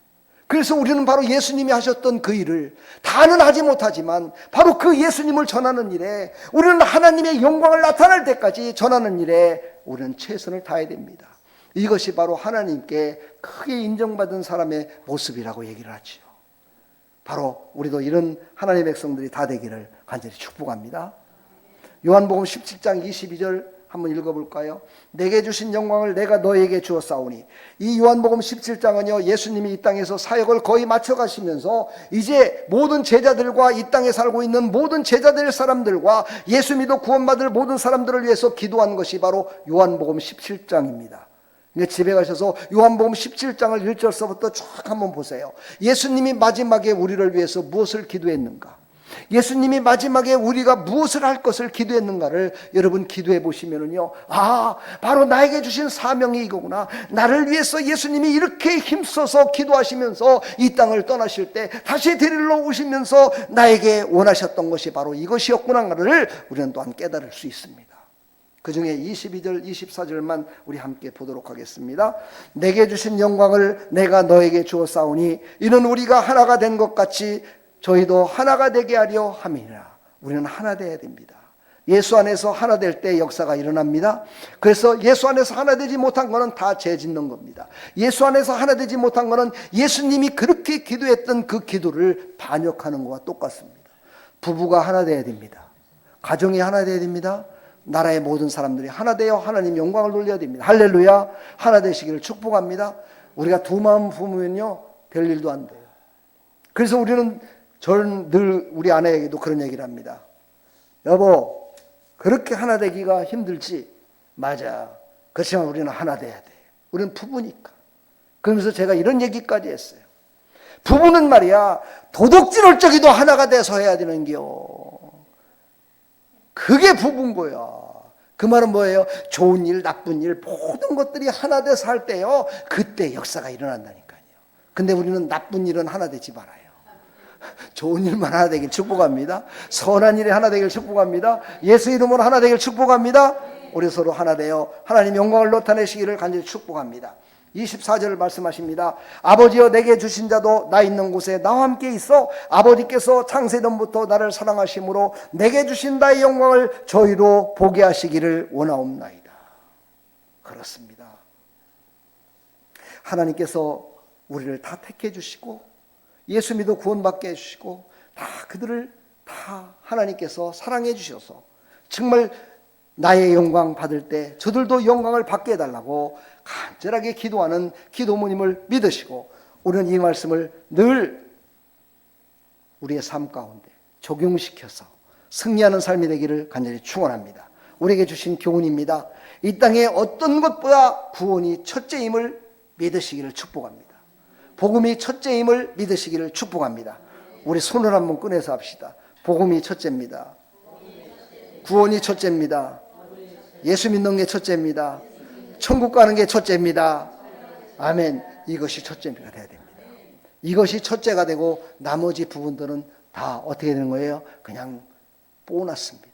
그래서 우리는 바로 예수님이 하셨던 그 일을 다는 하지 못하지만 바로 그 예수님을 전하는 일에, 우리는 하나님의 영광을 나타낼 때까지 전하는 일에 우리는 최선을 다해야 됩니다. 이것이 바로 하나님께 크게 인정받은 사람의 모습이라고 얘기를 하죠. 바로 우리도 이런 하나님의 백성들이 다 되기를 간절히 축복합니다. 요한복음 17장 22절 한번 읽어볼까요? 내게 주신 영광을 내가 너에게 주었사오니. 이 요한복음 17장은요, 예수님이 이 땅에서 사역을 거의 마쳐가시면서 이제 모든 제자들과 이 땅에 살고 있는 모든 제자들 사람들과 예수 믿어 구원받을 모든 사람들을 위해서 기도한 것이 바로 요한복음 17장입니다. 집에 가셔서 요한복음 17장을 1절서부터 쭉 한번 보세요. 예수님이 마지막에 우리를 위해서 무엇을 기도했는가? 예수님이 마지막에 우리가 무엇을 할 것을 기도했는가를 여러분 기도해 보시면은요, 아, 바로 나에게 주신 사명이 이거구나. 나를 위해서 예수님이 이렇게 힘써서 기도하시면서 이 땅을 떠나실 때 다시 데리러 오시면서 나에게 원하셨던 것이 바로 이것이었구나를 우리는 또한 깨달을 수 있습니다. 그 중에 22절, 24절만 우리 함께 보도록 하겠습니다. 내게 주신 영광을 내가 너에게 주었사오니 이는 우리가 하나가 된 것 같이 저희도 하나가 되게 하려 함이니라. 우리는 하나 되어야 됩니다. 예수 안에서 하나 될 때 역사가 일어납니다. 그래서 예수 안에서 하나 되지 못한 것은 다 죄 짓는 겁니다. 예수 안에서 하나 되지 못한 것은 예수님이 그렇게 기도했던 그 기도를 반역하는 것과 똑같습니다. 부부가 하나 되어야 됩니다. 가정이 하나 되어야 됩니다. 나라의 모든 사람들이 하나 되어 하나님 영광을 돌려야 됩니다. 할렐루야. 하나 되시기를 축복합니다. 우리가 두 마음 품으면요 별일도 안 돼요. 그래서 저는 늘 우리 아내에게도 그런 얘기를 합니다. 여보, 그렇게 하나 되기가 힘들지? 맞아. 그렇지만 우리는 하나 돼야 돼. 우리는 부부니까. 그러면서 제가 이런 얘기까지 했어요. 부부는 말이야 도둑질할 적에도 하나가 돼서 해야 되는겨. 그게 부부인 거야. 그 말은 뭐예요? 좋은 일, 나쁜 일, 모든 것들이 하나 돼서 할 때요, 그때 역사가 일어난다니까요. 근데 우리는 나쁜 일은 하나 되지 말아요. 좋은 일만 하나 되길 축복합니다. 선한 일이 하나 되길 축복합니다. 예수 이름으로 하나 되길 축복합니다. 우리 서로 하나 되어 하나님 영광을 나타내시기를 간절히 축복합니다. 24절을 말씀하십니다. 아버지여 내게 주신 자도 나 있는 곳에 나와 함께 있어 아버지께서 창세전부터 나를 사랑하심으로 내게 주신 나의 영광을 저희로 보게 하시기를 원하옵나이다. 그렇습니다. 하나님께서 우리를 다 택해 주시고 예수 믿어 구원받게 해주시고 다 그들을 다 하나님께서 사랑해 주셔서 정말 나의 영광 받을 때 저들도 영광을 받게 해달라고 간절하게 기도하는 기도모님을 믿으시고 우리는 이 말씀을 늘 우리의 삶 가운데 적용시켜서 승리하는 삶이 되기를 간절히 축원합니다. 우리에게 주신 교훈입니다. 이 땅에 어떤 것보다 구원이 첫째임을 믿으시기를 축복합니다. 복음이 첫째임을 믿으시기를 축복합니다. 우리 손을 한번 꺼내서 합시다. 복음이 첫째입니다. 구원이 첫째입니다. 예수 믿는 게 첫째입니다. 천국 가는 게 첫째입니다. 아멘. 이것이 첫째가 돼야 됩니다. 이것이 첫째가 되고 나머지 부분들은 다 어떻게 되는 거예요? 그냥 보너스입니다.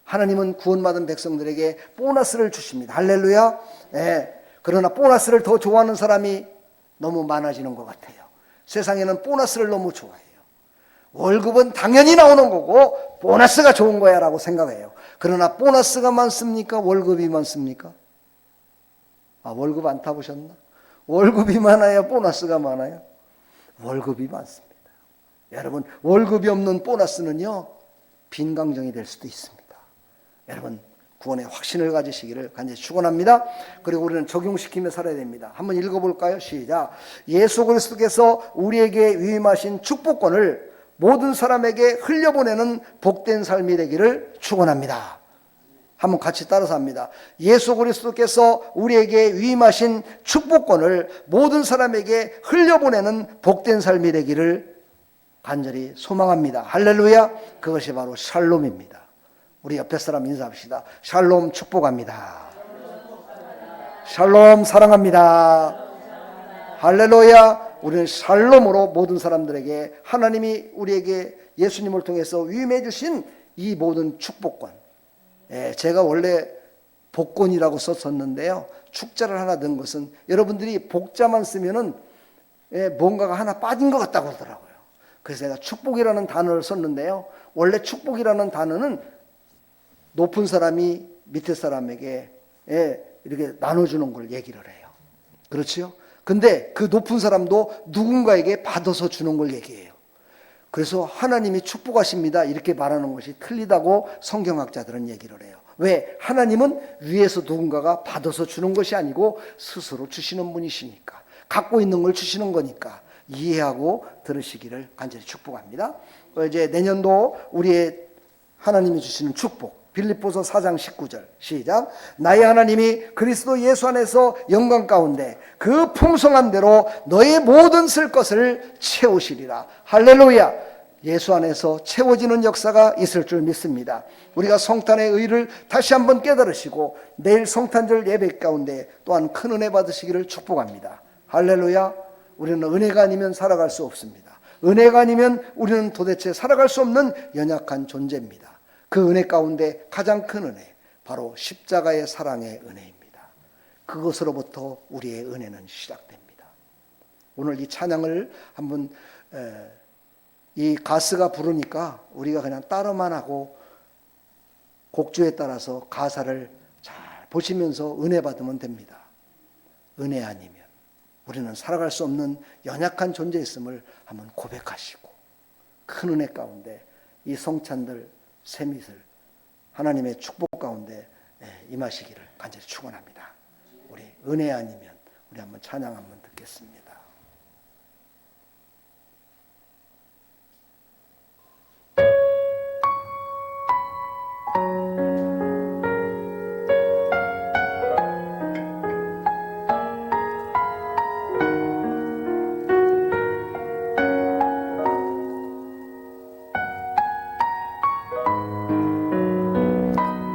하나님은 구원받은 백성들에게 보너스를 주십니다. 할렐루야. 네. 그러나 보너스를 더 좋아하는 사람이 너무 많아지는 것 같아요. 세상에는 보너스를 너무 좋아해요. 월급은 당연히 나오는 거고 보너스가 좋은 거야 라고 생각해요. 그러나 보너스가 많습니까? 월급이 많습니까? 월급 안 타보셨나? 월급이 많아요? 보너스가 많아요? 월급이 많습니다. 여러분, 월급이 없는 보너스는요 빈강정이 될 수도 있습니다. 여러분, 구원의 확신을 가지시기를 간절히 축원합니다. 그리고 우리는 적용시키며 살아야 됩니다. 한번 읽어볼까요? 시작. 예수 그리스도께서 우리에게 위임하신 축복권을 모든 사람에게 흘려보내는 복된 삶이 되기를 축원합니다. 한번 같이 따라서 합니다. 예수 그리스도께서 우리에게 위임하신 축복권을 모든 사람에게 흘려보내는 복된 삶이 되기를 간절히 소망합니다. 할렐루야. 그것이 바로 샬롬입니다. 우리 옆에 사람 인사합시다. 샬롬 축복합니다. 샬롬 사랑합니다. 할렐루야. 우리는 샬롬으로 모든 사람들에게 하나님이 우리에게 예수님을 통해서 위임해 주신 이 모든 축복권, 제가 원래 복권이라고 썼었는데요, 축자를 하나 넣은 것은 여러분들이 복자만 쓰면은 뭔가가 하나 빠진 것 같다고 그러더라고요. 그래서 제가 축복이라는 단어를 썼는데요, 원래 축복이라는 단어는 높은 사람이 밑에 사람에게 이렇게 나눠주는 걸 얘기를 해요. 그렇죠? 근데 그 높은 사람도 누군가에게 받아서 주는 걸 얘기해요. 그래서 하나님이 축복하십니다 이렇게 말하는 것이 틀리다고 성경학자들은 얘기를 해요. 왜? 하나님은 위에서 누군가가 받아서 주는 것이 아니고 스스로 주시는 분이시니까, 갖고 있는 걸 주시는 거니까 이해하고 들으시기를 간절히 축복합니다. 이제 내년도 우리의 하나님이 주시는 축복, 빌립보서 4장 19절 시작. 나의 하나님이 그리스도 예수 안에서 영광 가운데 그 풍성함대로 너의 모든 쓸 것을 채우시리라. 할렐루야. 예수 안에서 채워지는 역사가 있을 줄 믿습니다. 우리가 성탄의 의의를 다시 한번 깨달으시고 내일 성탄절 예배 가운데 또한 큰 은혜 받으시기를 축복합니다. 할렐루야. 우리는 은혜가 아니면 살아갈 수 없습니다. 은혜가 아니면 우리는 도대체 살아갈 수 없는 연약한 존재입니다. 그 은혜 가운데 가장 큰 은혜, 바로 십자가의 사랑의 은혜입니다. 그것으로부터 우리의 은혜는 시작됩니다. 오늘 이 찬양을 한번 이 가스가 부르니까 우리가 그냥 따라만 하고 곡조에 따라서 가사를 잘 보시면서 은혜 받으면 됩니다. 은혜 아니면 우리는 살아갈 수 없는 연약한 존재였음을 한번 고백하시고 큰 은혜 가운데 이 성찬들 세밋을 하나님의 축복 가운데 임하시기를 간절히 축원합니다. 우리 은혜 아니면 우리 한번 찬양 한번 듣겠습니다.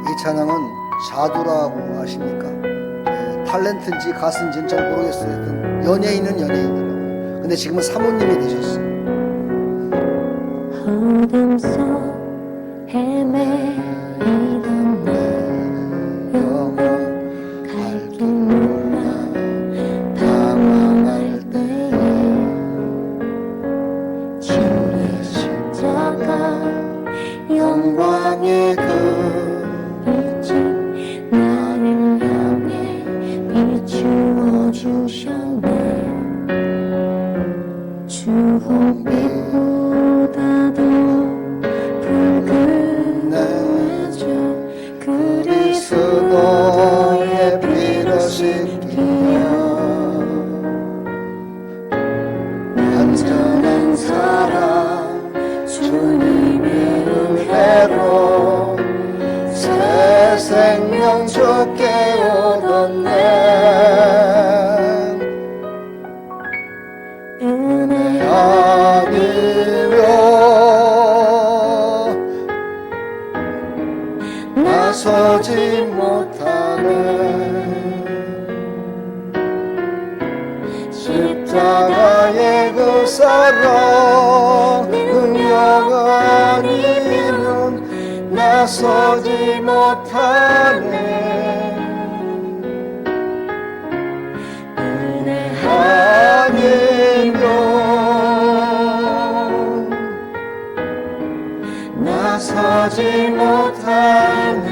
이 찬양은 자두라고 아십니까? 탤런트인지 가수인지는 잘 모르겠어요. 하여튼 연예인은 연예인이더라고요. 근데 지금은 사모님이 되셨어요. 어둠 속 헤매이던 나 영원 갈 길 몰라 당황할 때에 주의 십자가 영광의 그 빛이 나를 향해 비추어 주셨네. 주홍빛보다도 붉은 내주 그리스도의 피로 씻기며 완전한 사랑 주님의 은혜로 새 생명 주께 얻었네. 은혜 아니면 나서지 못하네. 십자가의 그 사랑 능력 아니면 나서지 못하네. 은혜 아니면 나서지 못하네.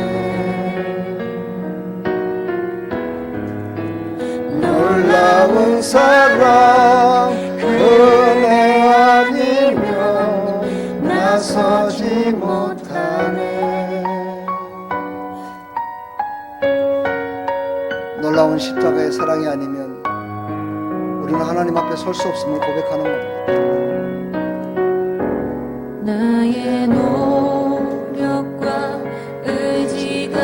놀라운 사랑 은혜 아니면 나서지 못하네. 놀라운 십자가의 사랑이 아니면 우리는 하나님 앞에 설 수 없음을 고백하는 겁니다. 나의 노력과 의지가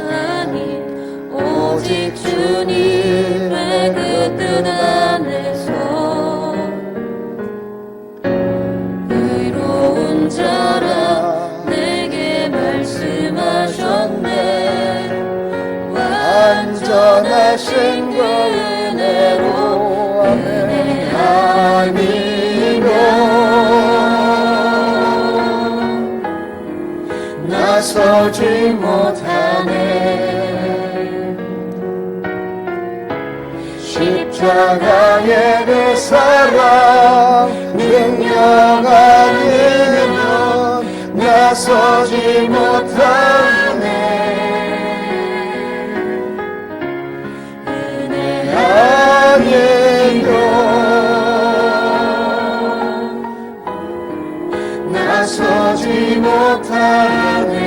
아닌 오직 주님의 그 뜻 안에서 의로운 자라 내게 말씀하셨네. 완전하신 그 은혜로 은혜 아니면 나서지 못하네. 십자가의 그 사랑 능력 아니면 나서지 못하네. 은혜 아니면 나서지 못하네.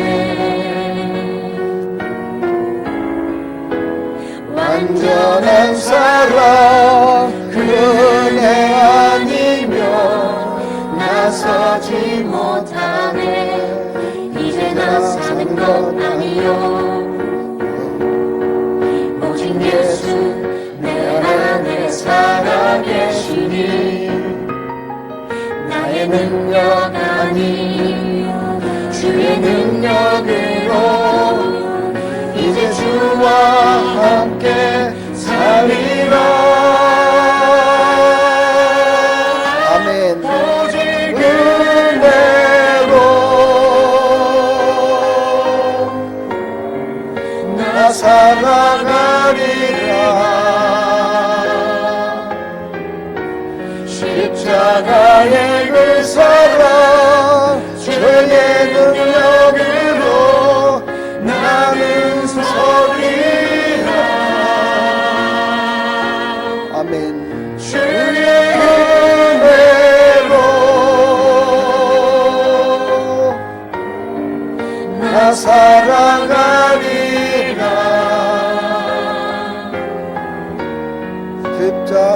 완전한 사랑 그 은혜 아니면 나서지 못하네. 이제 나 사는 것 아니요 오직 예수 내 안에 살아계시니 나의 나의 능력 아니요 주의 능력으로 이제 주와 함께 살리라. 아멘. 오직 은혜로 나 살아가리라. 십자가의 그 사랑 주의 능력으로 나는 서리라. 아멘. 주의 은혜로 나 살아가리라.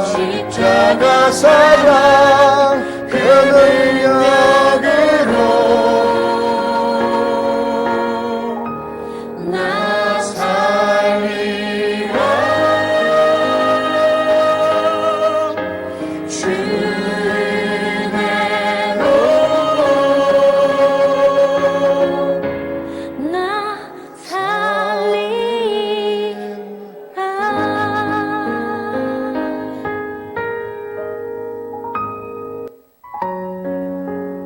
십자가 사랑 그 능력으로 나 살리라. 주 은혜로 나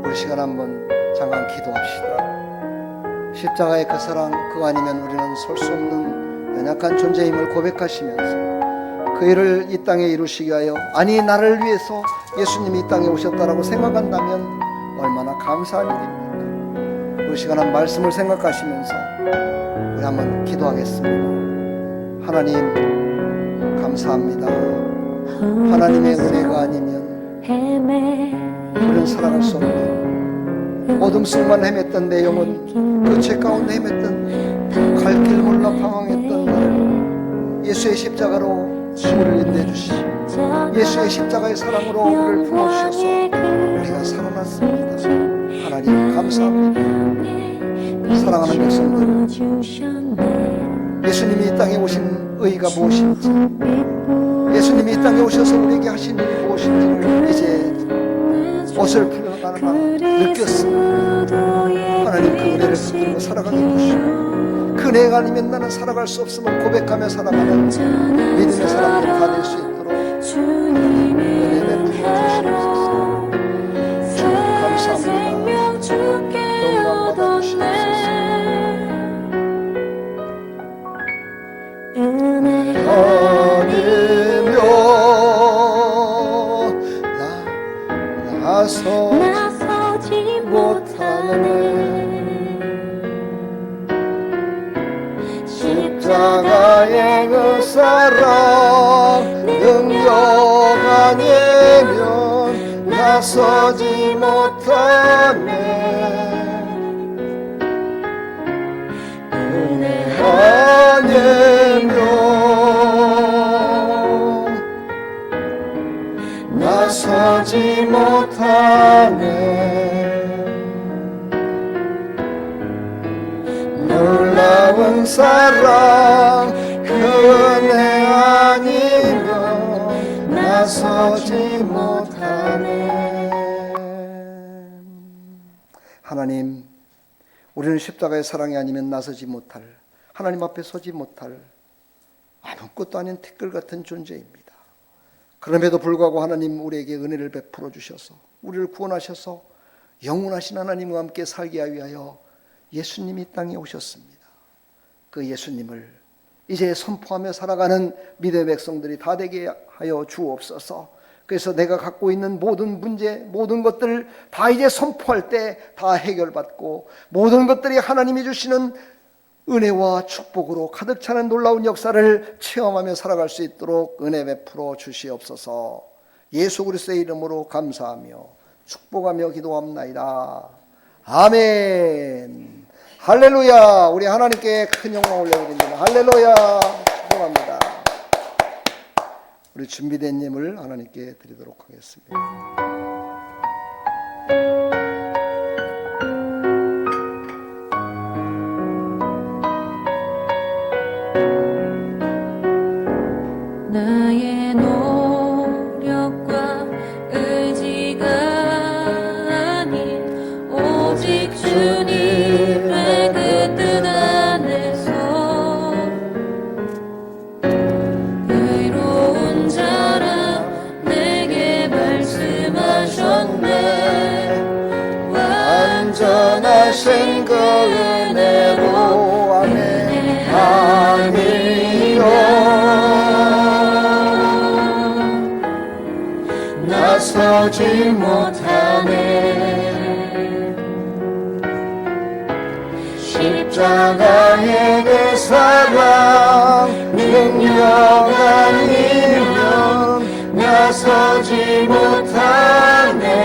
우리 시간 한번 잠깐 기도합시다. 십자가의 그 사랑, 그거 아니면 우리는 설 수 없는 연약한 존재임을 고백하시면서 그 일을 이 땅에 이루시기 위하여, 아니 나를 위해서 예수님이 이 땅에 오셨다라고 생각한다면 얼마나 감사한 일입니까? 우리 시간 한 말씀을 생각하시면서 우리 한번 기도하겠습니다. 하나님 감사합니다. 하나님의 은혜가 아니면 우리는 살아갈 수 없는, 어둠 속만 헤맸던 내 영혼, 그 죄 가운데 헤맸던, 갈 길 몰라 방황했던 나를 예수의 십자가로 우리를 인내주시고 예수의 십자가의 사랑으로 우리를 품어주셔서 우리가 살아났습니다. 하나님 감사합니다. 사랑하는 백성들, 예수님이 이 땅에 오신 의의가 무엇인지, 예수님이 이 땅에 오셔서 우리에게 하신 일이 무엇인지를 이제 어설프게 느꼈습니다. 하나님 그 은혜를 붙들고 살아가게 해주시고, 그 은혜가 아니면 나는 살아갈 수 없음을 고백하며 살아가는 믿음의 사람들이 다 될 수 있도록 은혜 베풀어 주시옵소서. 주 감사합니다. 영광 받아주시옵소서. 아니면 나서지 못하네. 십자가의 그 사랑 능력 아니면 나서지 못하네. 은혜 아니면 나서지 못하네. 놀라운 사랑 그 은혜 아니면 나서지 못하네. 하나님, 우리는 십자가의 사랑이 아니면 나서지 못할, 하나님 앞에 서지 못할 아무것도 아닌 티끌 같은 존재입니다. 그럼에도 불구하고 하나님 우리에게 은혜를 베풀어 주셔서 우리를 구원하셔서 영원하신 하나님과 함께 살게 하기 위하여 예수님이 이 땅에 오셨습니다. 그 예수님을 이제 선포하며 살아가는 믿음의 백성들이 다 되게 하여 주옵소서. 그래서 내가 갖고 있는 모든 문제, 모든 것들을 다 이제 선포할 때 다 해결받고, 모든 것들이 하나님이 주시는 은혜와 축복으로 가득 차는 놀라운 역사를 체험하며 살아갈 수 있도록 은혜 베풀어 주시옵소서. 예수 그리스도의 이름으로 감사하며 축복하며 기도합나이다. 아멘. 할렐루야. 우리 하나님께 큰 영광 올려드립니다. 할렐루야. 축복합니다. 우리 준비된 예물 하나님께 드리도록 하겠습니다. 나의 노력과 의지가 주신 그 은혜로 아멘. 아니요 나서지 못하네. 십자가의 그 사랑 능력 아니면 나서지 못하네.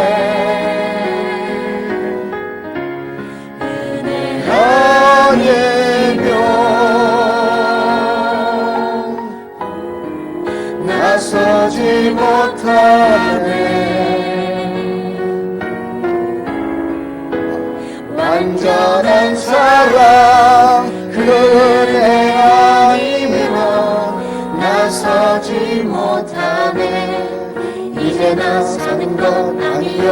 은혜 아니면 나서지 못하네. 완전한 사랑 그 은혜 아니면 나서지 못하네. 이제 나 사는 건 아니요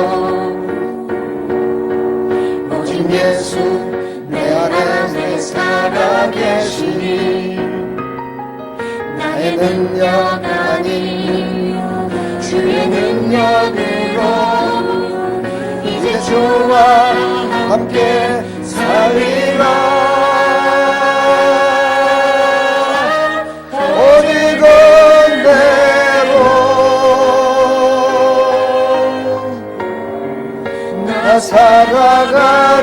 오직 예수 내 안에 살아계시니 나의 능력 아니 주의 능력으로 이제 주와 함께 살리라. 오직 은혜로 나 살아가리라.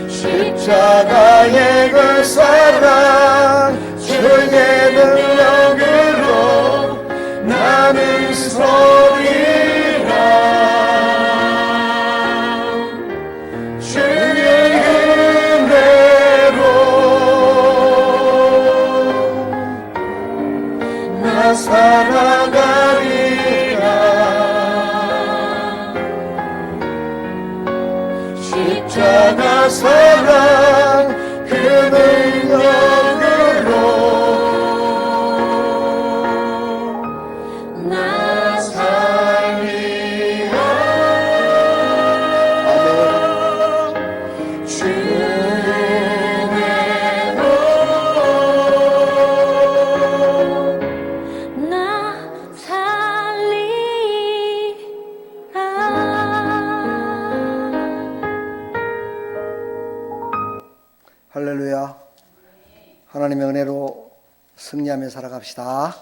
십자가의 그 사랑 주의 능력으로 나는 서리라. 주의 은혜로 나 살아가리라. 십자가 사랑 그 능력으로 나 살리라. 아멘. 주의 은혜로 나 살리라. 할렐루야. 하나님의 은혜로 승리하며 살아갑시다.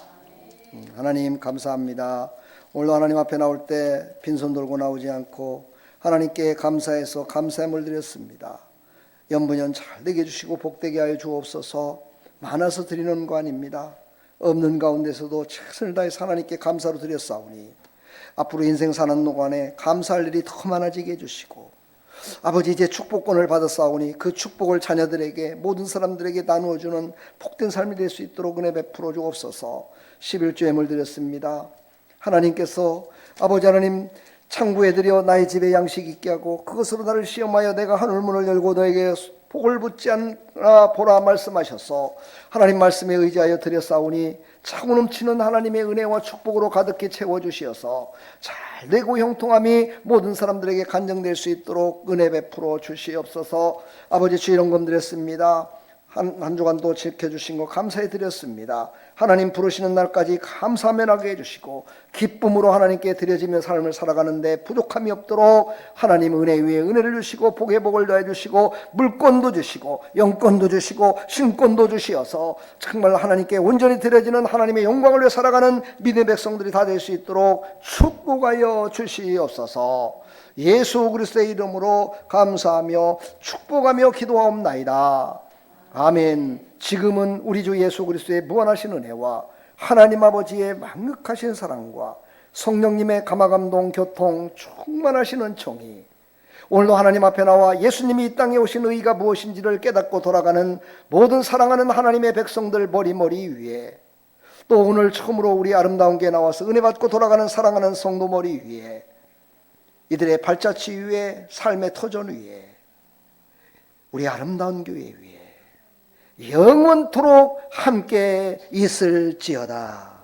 하나님 감사합니다. 오늘도 하나님 앞에 나올 때 빈손 들고 나오지 않고 하나님께 감사해서 감사함을 드렸습니다. 연분연 잘 되게 해주시고 복되게 하여 주옵소서. 많아서 드리는 거 아닙니다. 없는 가운데서도 최선을 다해서 하나님께 감사로 드렸사오니 앞으로 인생 사는 동안에 감사할 일이 더 많아지게 해주시고 아버지 이제 축복권을 받았사오니 그 축복을 자녀들에게 모든 사람들에게 나누어주는 복된 삶이 될 수 있도록 은혜 베풀어 주옵소서. 11조 예물 드렸습니다. 하나님께서 아버지 하나님 창구에 들여 나의 집에 양식 있게 하고 그것으로 나를 시험하여 내가 하늘문을 열고 너에게 복을 붓지 않아 보라 말씀하셔서 하나님 말씀에 의지하여 드렸사오니 차고 넘치는 하나님의 은혜와 축복으로 가득히 채워주시어서 잘되고 형통함이 모든 사람들에게 간증될 수 있도록 은혜 베풀어 주시옵소서. 아버지 주의 영광 드렸습니다. 한 주간도 지켜주신 것 감사해 드렸습니다. 하나님 부르시는 날까지 감사하며 나게 해주시고 기쁨으로 하나님께 드려지며 삶을 살아가는데 부족함이 없도록 하나님 은혜 위에 은혜를 주시고 복에 복을 더해 주시고 물권도 주시고 영권도 주시고 신권도 주시어서 정말 하나님께 온전히 드려지는 하나님의 영광을 위해 살아가는 믿음의 백성들이 다 될 수 있도록 축복하여 주시옵소서. 예수 그리스도의 이름으로 감사하며 축복하며 기도하옵나이다. 아멘. 지금은 우리 주 예수 그리스도의 무한하신 은혜와 하나님 아버지의 만극하신 사랑과 성령님의 감화감동 교통 충만하신 은총이 오늘도 하나님 앞에 나와 예수님이 이 땅에 오신 의의가 무엇인지를 깨닫고 돌아가는 모든 사랑하는 하나님의 백성들 머리 위에 또 오늘 처음으로 우리 아름다운 게 나와서 은혜 받고 돌아가는 사랑하는 성도 머리 위에 이들의 발자취 위에 삶의 터전 위에 우리 아름다운 교회 위에 영원토록 함께 있을지어다.